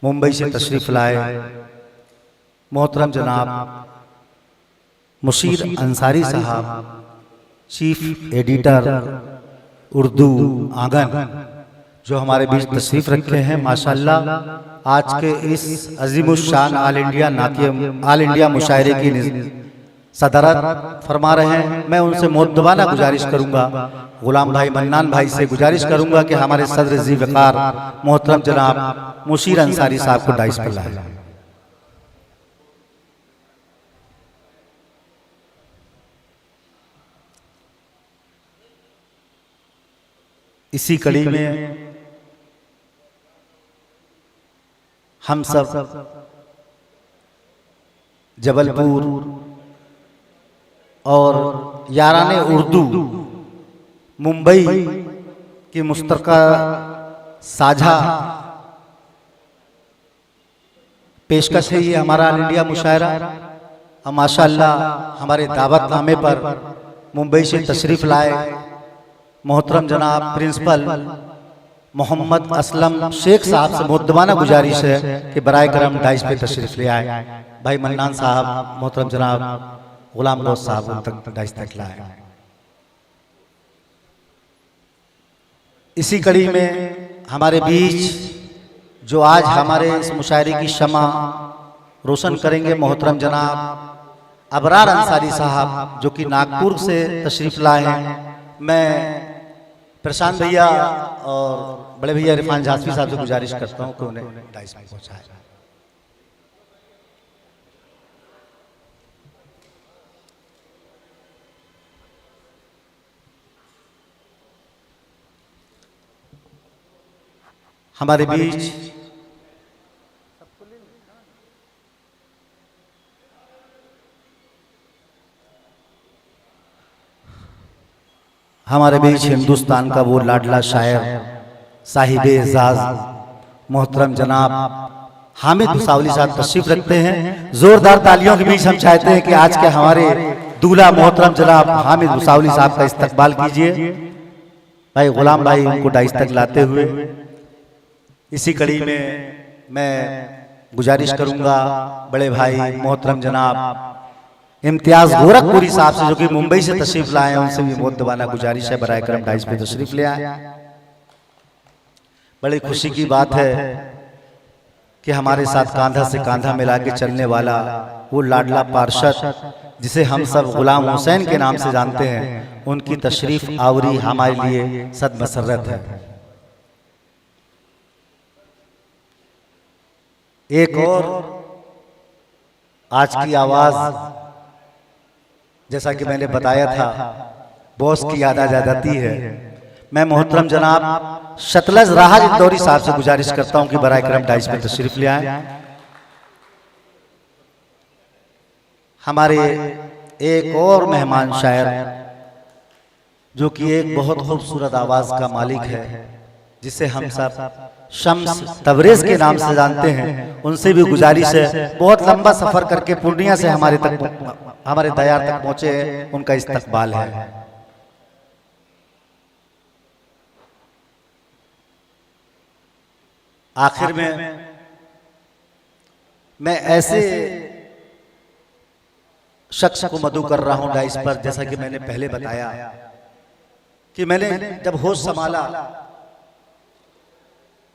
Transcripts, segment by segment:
मुंबई से तशरीफ लाए मोहतरम जनाब मुशीर अंसारी साहब, चीफ एडिटर उर्दू आंगन, जो हमारे बीच तशरीफ रखे हैं। माशाल्लाह आज के इस अजीमुशान आल इंडिया मुशायरे की सदरत फरमा रहे हैं। मैं उनसे मुद्दबाना गुजारिश करूंगा, गुलाम भाई मन्नान भाई से गुजारिश करूंगा कि हमारे सदर जी वकार मोहतरम जनाब मुशीर अंसारी साहब को डाइस पर लाएं। इसी कड़ी में हम सब जबलपुर और याराने उर्दू मुंबई की मुश्तरका साझा पेशकश है ये हमारा ऑल इंडिया मुशायरा। माशाअल्लाह हमारे दावतनामे पर मुंबई से तशरीफ लाए मोहतरम जनाब प्रिंसिपल मोहम्मद असलम शेख साहब से मुद्दबाना गुजारिश है कि बराए करम डाइस पे तशरीफ ले आए। भाई मन्नान साहब, मोहतरम जनाब गुलाम गौस साहब उन तक डाइस तक लाए। इसी कड़ी में हमारे बीच जो आज हमारे इस मुशायरे की शमा रोशन करेंगे मोहतरम जनाब अबरार अंसारी साहब, जो कि नागपुर से तशरीफ लाए हैं। मैं प्रशांत भैया और बड़े भैया इरफान जासवी साहब से गुजारिश करता हूं कि उन्हें डाइस पे पहुंचाएं। हमारे बीच हिंदुस्तान का वो लाडला शायर साहिबे एजाज मोहतरम जनाब हामिद भुसावली साहब तशरीफ रखते हैं। जोरदार तालियों के बीच हम चाहते हैं कि आज के हमारे दूल्हा मोहतरम जनाब हामिद भुसावली साहब का इस्तकबाल कीजिए। भाई गुलाम भाई उनको डाइस तक लाते हुए इसी कड़ी में मैं गुजारिश करूंगा बड़े भाई मोहतरम जनाब इम्तियाज गोरखपुरी साहब से, जो कि मुंबई से तशरीफ लाए हैं, उनसे भी मुद्दबाना गुजारिश है बराए करम डाइस पे तशरीफ ले आए। बड़ी खुशी की बात है कि हमारे साथ कांधा से कांधा मिला के चलने वाला वो लाडला पार्षद जिसे हम सब गुलाम हुसैन के नाम से जानते हैं, उनकी तशरीफ आवरी हमारे लिए सद मसरत है। एक और आज की आवाज, जैसा कि मैंने बताया था, बॉस की याद आ जाती है। मैं मोहतरम जनाब शतलज राहत इंदौरी साहब से गुजारिश करता हूं कि बराए करम डाइस पे तशरीफ ले आए। हमारे एक और मेहमान शायर जो कि एक बहुत खूबसूरत आवाज का मालिक है, जिसे हम सब शम्स तबरेज के नाम से जानते हैं, उनसे भी गुजारिश है। बहुत लंबा सफर करके पूर्णिया से हमारे दयार तक पहुंचे हैं, उनका इस्तकबाल है। आखिर में मैं ऐसे शख्स को मदऊ कर रहा हूं डाइस पर, जैसा कि मैंने पहले बताया कि मैंने जब होश संभाला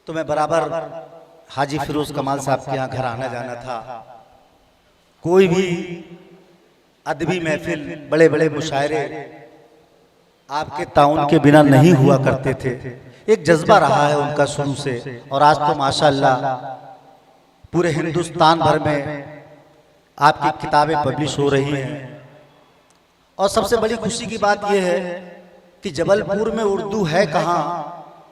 तो मैं बराबर हाजी फिरोज कमाल साहब के यहाँ घर आना जाना था। कोई भी अदबी महफिल, बड़े बड़े मुशायरे आपके ताउन के बिना नहीं हुआ करते थे। एक जज्बा रहा है उनका शुरू से, और आज तो माशाअल्लाह पूरे हिंदुस्तान भर में आपकी किताबें पब्लिश हो रही हैं। और सबसे बड़ी खुशी की बात यह है कि जबलपुर में उर्दू है कहाँ,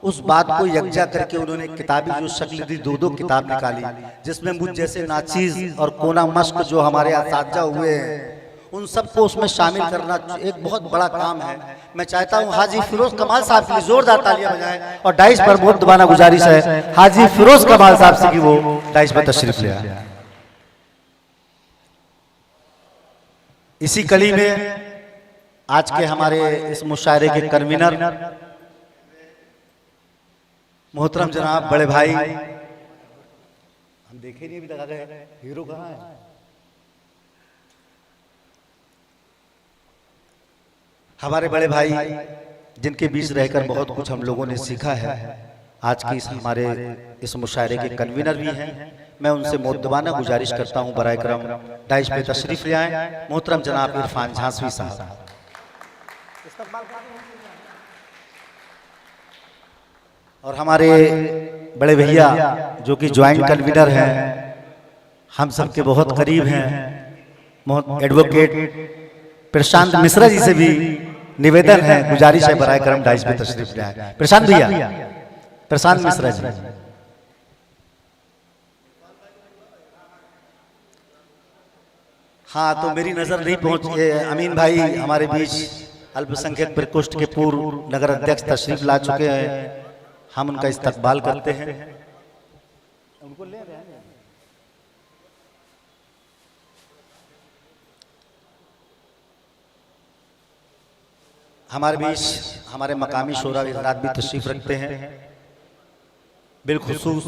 उस बात को यकजा करके उन्होंने किताबी जो शक्ल दी, दो किताब निकाली, जिसमें मुझ जैसे नाचीज और कोना मश्क जो हमारे असातिज़ा हुए हैं, उन सबको उसमें शामिल करना एक बहुत बड़ा काम है। मैं चाहता हूं हाजी फिरोज कमाल साहब के लिए जोरदार तालियां बजाएं, और डाइस पर बहुत दुबारा गुजारिश है हाजी फिरोज कमाल साहब से कि वो डाइस पर तशरीफ ले आए। इसी कड़ी में आज के हमारे इस मुशायरे के कन्वीनर मोहतरम जनाब बड़े भाई हम देखे नहीं अभी तक, आ गए हीरो कहाँ है? हमारे बड़े भाई जिनके बीच रहकर बहुत कुछ हम लोगों ने सीखा है, आज की हमारे इस मुशायरे के कन्वीनर भी हैं। मैं उनसे मुद्दबाना गुजारिश करता हूं बराए करम डाइश पे तशरीफ ले आए मोहतरम जनाब इरफान झांसवी साहब। और हमारे बड़े भैया जो कि ज्वाइंट कन्वीनर हैं, हम सबके बहुत करीब हैं, एडवोकेट प्रशांत मिश्रा जी से भी निवेदन है, गुजारिश है बराए करम डाइस पे तशरीफ ले आए। प्रशांत भैया, प्रशांत मिश्रा जी। हाँ, तो मेरी नजर नहीं पहुंची। अमीन भाई हमारे बीच अल्पसंख्यक प्रकोष्ठ के पूर्व नगर अध्यक्ष तशरीफ ला चुके हैं, हम उनका इस्तकबाल करते हैं। उनको ले रहे हैं। हमारे बीच हमारे मकामी शोरा हज़रात भी तशरीफ रखते हैं, बिलखुसूस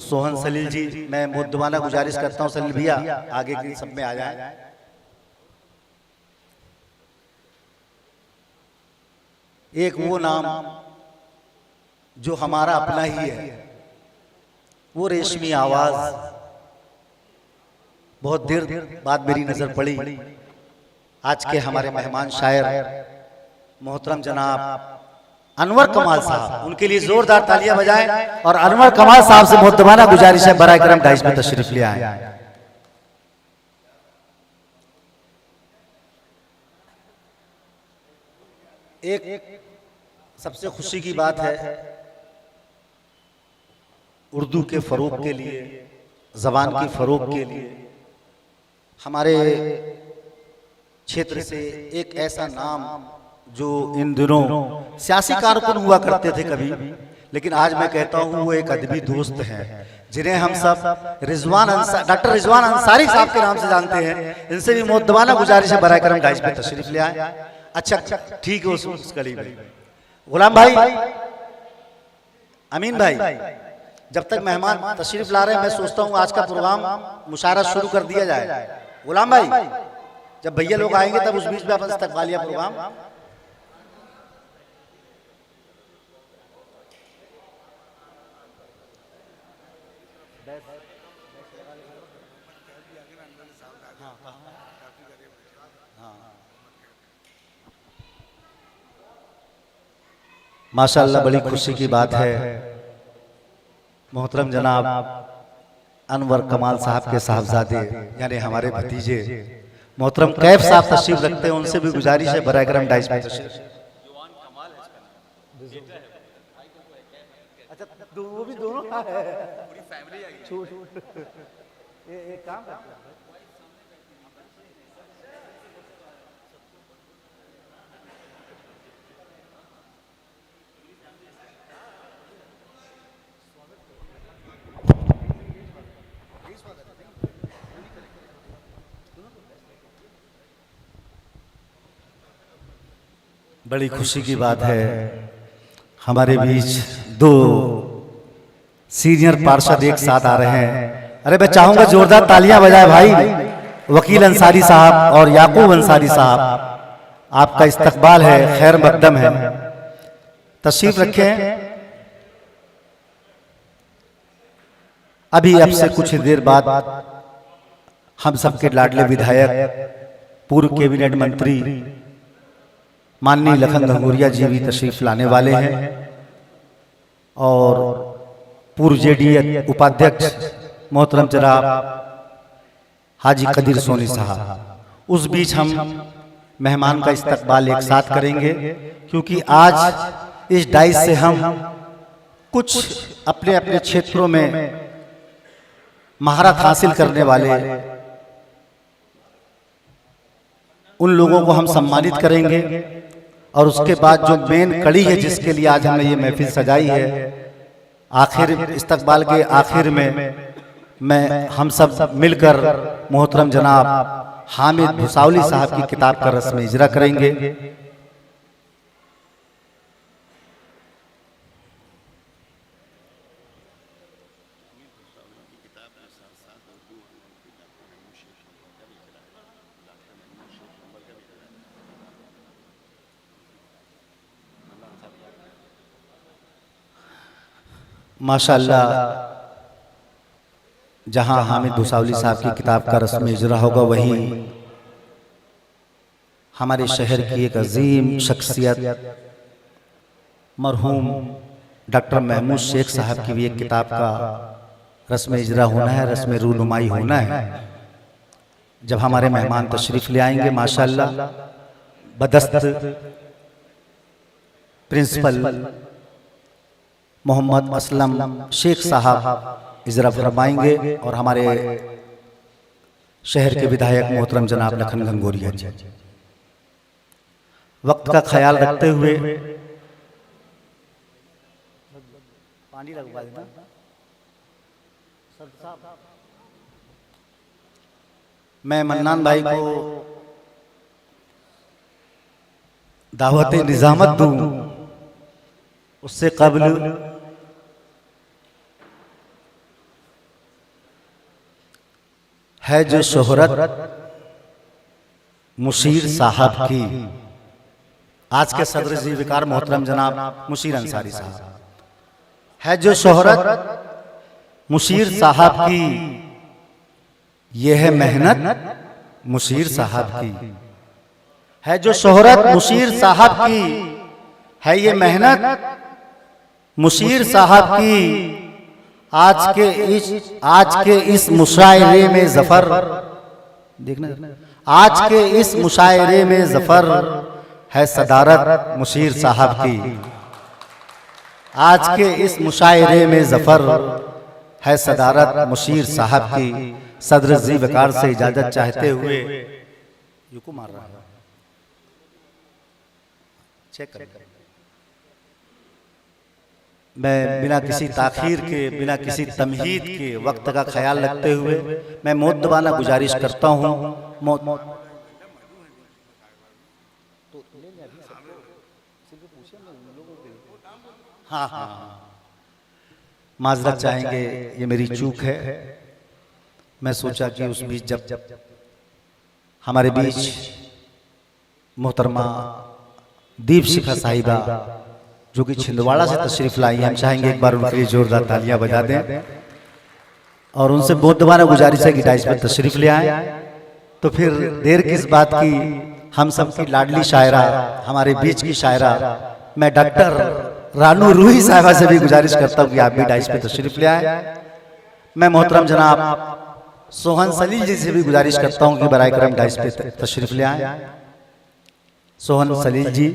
सोहन सलील जी। मैं मुद्दबाना गुजारिश करता हूं सलील भैया आगे की सब में आ जाए। एक वो नाम जो हमारा अपना ही है, वो रेशमी आवाज, बहुत देर बाद मेरी नजर पड़ी। आज के हमारे मेहमान शायर मोहतरम जनाब अनवर कमाल साहब, उनके लिए जोरदार तालियां बजाएं। और अनवर कमाल साहब से मुद्दबाना गुजारिश है बराए करम डाइस में तशरीफ ले आए। एक सबसे खुशी की बात है, उर्दू के फरोग के लिए, जबान की फरोग के लिए हमारे क्षेत्र से एक ऐसा नाम जो इन दिनों सियासी कारकुन हुआ करते थे कभी, लेकिन आज मैं कहता हूं वो एक अदबी दोस्त हैं, जिन्हें हम सब डॉक्टर रिजवान अंसारी साहब के नाम से जानते हैं। इनसे भी मुद्दबाना गुजारिश है बराए करम डाइस पे तशरीफ ले आए। अच्छा ठीक है, उस कली में गुलाम भाई, अमीन भाई, जब तक मेहमान तशरीफ ला रहे हैं मैं सोचता हूं आज का प्रोग्राम मुशायरा शुरू कर दिया जाए। गुलाम भाई, जब भैया लोग आएंगे तब उस बीच में अपन इस्तकबालिया प्रोग्राम। माशाअल्लाह बड़ी खुशी की बात है, मोहतरम जनाब अनवर कमाल साहब के साहबजादे यानी हमारे भतीजे मोहतरम कैफ साहब तशरीफ रखते हैं। उनसे भी गुजारिश है बराए करम डाइस में तशरीफ। अच्छा, वो भी दोनों पूरी फैमिली आ गई। एक काम करते हैं, बड़ी खुशी की बात है हमारे बीच दो सीनियर पार्षद एक साथ आ रहे हैं। अरे मैं चाहूंगा जोरदार तालियां बजाए भाई, वकील अंसारी साहब और याकूब अंसारी साहब, आपका इस्तकबाल है, खैर मकदम है, तशरीफ रखें। अभी अब से कुछ देर बाद हम सबके लाडले विधायक पूर्व कैबिनेट मंत्री माननीय लखन घंगोरिया जी भी तशरीफ लाने वाले हैं और पूर्व जेडीए उपाध्यक्ष मोहतरम जनाब हाजी कदीर सोनी साहब। उस बीच हम मेहमान का इस्तकबाल एक साथ करेंगे, क्योंकि आज इस डाइस से हम कुछ अपने अपने क्षेत्रों में महारत हासिल करने वाले उन लोगों को हम सम्मानित करेंगे। और उसके बाद जो मेन कड़ी है जिसके लिए आज हमने ये महफिल सजाई है, आखिर इस्तकबाल के आखिर में मैं हम सब मिलकर मोहतरम जनाब हामिद भुसावली साहब की किताब का रस्म इजरा करेंगे। माशाअल्लाह जहां हामिद भुसावली साहब की किताब का रस्म इजरा होगा वहीं हमारे शहर की एक अजीम शख्सियत मरहूम डॉक्टर महमूद शेख साहब की भी एक किताब का रस्म इजरा होना है, रस्म रूनुमाई होना है। जब हमारे मेहमान तशरीफ ले आएंगे माशाअल्लाह बदस्त प्रिंसिपल मोहम्मद असलम शेख साहब इजरा फरमाएंगे और हमारे शहर के विधायक मोहतरम जनाब लखन गंगोरिया जी वक्त का ख्याल रखते हुए पानी लगवा देना। मैं मन्नान भाई को दावत निजामत दूं उससे कबल है जो शोहरत मुशीर साहब की, आज के सदर जी विकार मोहतरम जनाब मुशीर अंसारी साहब, है जो शोहरत मुशीर साहब की, ये है मेहनत मुशीर साहब की, है जो शोहरत मुशीर साहब की, है ये मेहनत मुशीर साहब की। आज के इस मुशायरे में जफर देखना, आज के इस मुशायरे में जफर है सदारत मुशीर साहब की, आज के इस मुशायरे में जफर है सदारत मुशीर साहब की। सदर जी वकार से इजाजत चाहते हुए यूको मार रहा है, चेक कर। मैं बिना किसी ताखीर के, बिना किसी तमहीद के, वक्त का ख्याल रखते हुए मैं मुद्दबाना गुजारिश करता हूँ। हाँ हाँ माजरत चाहेंगे, ये मेरी चूक है। मैं सोचा कि उस बीच जब हमारे बीच मोहतरमा दीप शिखा साहिबा जो कि छिंदवाड़ा से तशरीफ लाई, हम चाहेंगे एक बार उनके लिए जोरदार तालियां बजा दें और उनसे बहुत दोबारा गुजारिश है कि डाइस पर तशरीफ ले आए। तो फिर देर किस बात की, हम सब की लाडली शायरा, हमारे बीच की शायरा, मैं डॉक्टर रानू रूही साहिबा से भी गुजारिश करता हूँ कि आप भी डाइस पे तशरीफ ले आए। मैं मोहतरम जनाब सोहन सलील जी से भी गुजारिश करता हूँ कि बराए करम डाइस पे तशरीफ ले आए। सोहन सलील जी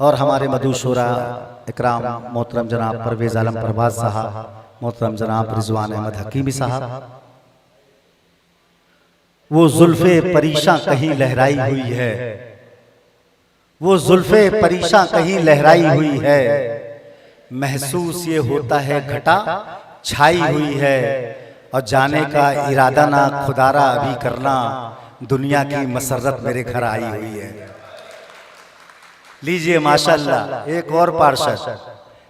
और हमारे मधुशोरा इकराम मोहतरम जनाब परवेज आलम परवाज साहब, मोहतरम जनाब रिजवान अहमद हकीमी साहब। वो जुल्फे परीशा कहीं लहराई हुई है, वो जुल्फे परीशा कहीं लहराई हुई है, महसूस ये होता है घटा छाई हुई है, और जाने का इरादा ना खुदारा अभी करना, दुनिया की मसरत मेरे घर आई हुई है। लीजिए माशाअल्लाह एक और पार्षद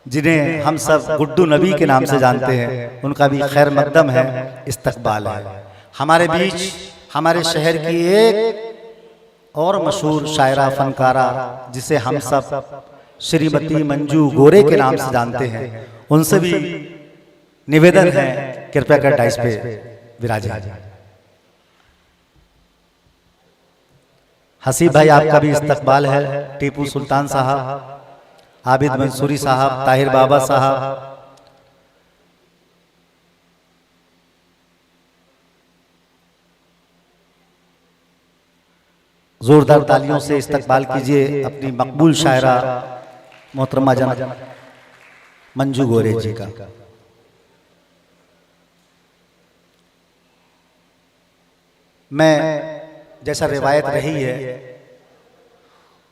जिन्हें हम सब गुड्डू नबी के नाम से जानते हैं, उनका भी खैर मकदम है, इस्तकबाल है। हमारे बीच हमारे शहर की एक और मशहूर शायरा फनकारा जिसे हम सब श्रीमती मंजू गोरे के नाम से जानते हैं, उनसे भी निवेदन है कृपया कर डाइस पे विराजे। हसीब भाई आपका भी इस्तकबाल है। टीपू सुल्तान साहब, आबिद मंसूरी साहब, ताहिर बाबा साहब, जोरदार तालियों से इस्तकबाल कीजिए अपनी मकबूल शायरा मोहतरमा जनाब मंजू गोरे जी का। मैं जैसा रिवायत रही है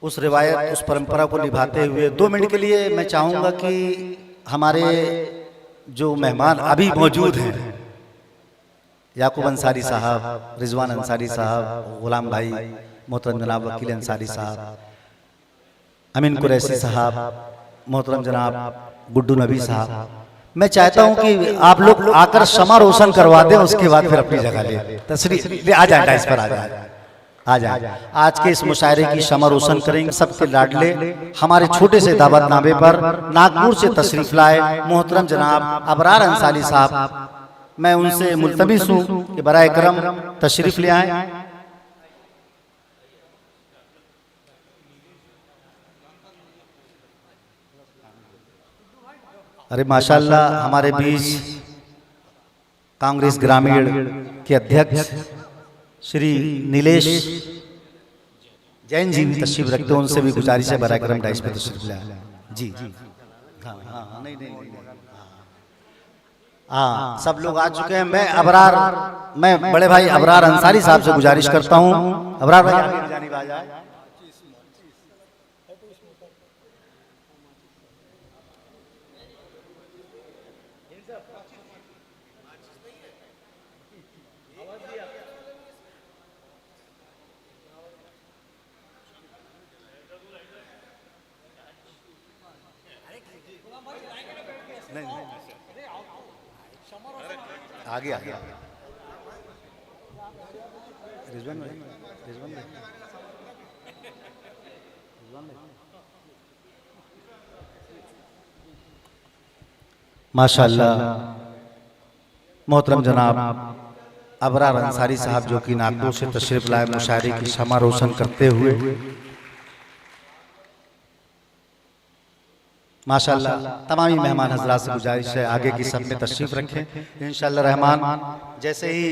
उस रिवायत, उस परंपरा को निभाते हुए 2 मिनट के लिए मैं चाहूंगा कि हमारे जो मेहमान अभी मौजूद हैं, याकूब अंसारी साहब, रिजवान अंसारी साहब, गुलाम भाई, मोहतरम जनाब वकील अंसारी साहब, अमीन कुरैशी साहब, मोहतरम जनाब गुड्डू नबी साहब, मैं चाहता हूं कि आप लोग आकर शमा रोशन करवा दें, उसके बाद फिर अपनी जगह ले तशरीफ ले आ जाए, डाइस पर आ जाए। आ जाए। आज के इस मुशायरे की शमर रोशन करेंगे सबके लाडले हमारे छोटे से दावतनामे पर नागपुर से तशरीफ लाए मोहतरम जनाब अबरार अंसारी साहब। मैं उनसे मुल्तमिस हूँ कि बराए करम तशरीफ ले आए। अरे माशाल्लाह, हमारे बीच कांग्रेस ग्रामीण के अध्यक्ष श्री नीलेश जैन जी भी तशरीफ रखते हैं, उनसे भी गुजारिश है बराए करम डाइस पे तशरीफ लाए। जी हाँ, सब लोग आ चुके हैं। मैं बड़े भाई अबरार अंसारी साहब से गुजारिश करता हूँ, अबरार भाई आगे जानिब आ जाए। आगे आगे रिजवान भाई, रिजवान भाई, माशाअल्लाह मोहतरम जनाब अबरार अंसारी साहब जो कि नागपुर से तशरीफ लाए मुशायरे की शमा रोशन करते हुए माशाअल्लाह। तमामी मेहमान हजरात से गुजारिश है आगे की सब में तशरीफ रखें इंशाअल्लाह रहमान। जैसे ही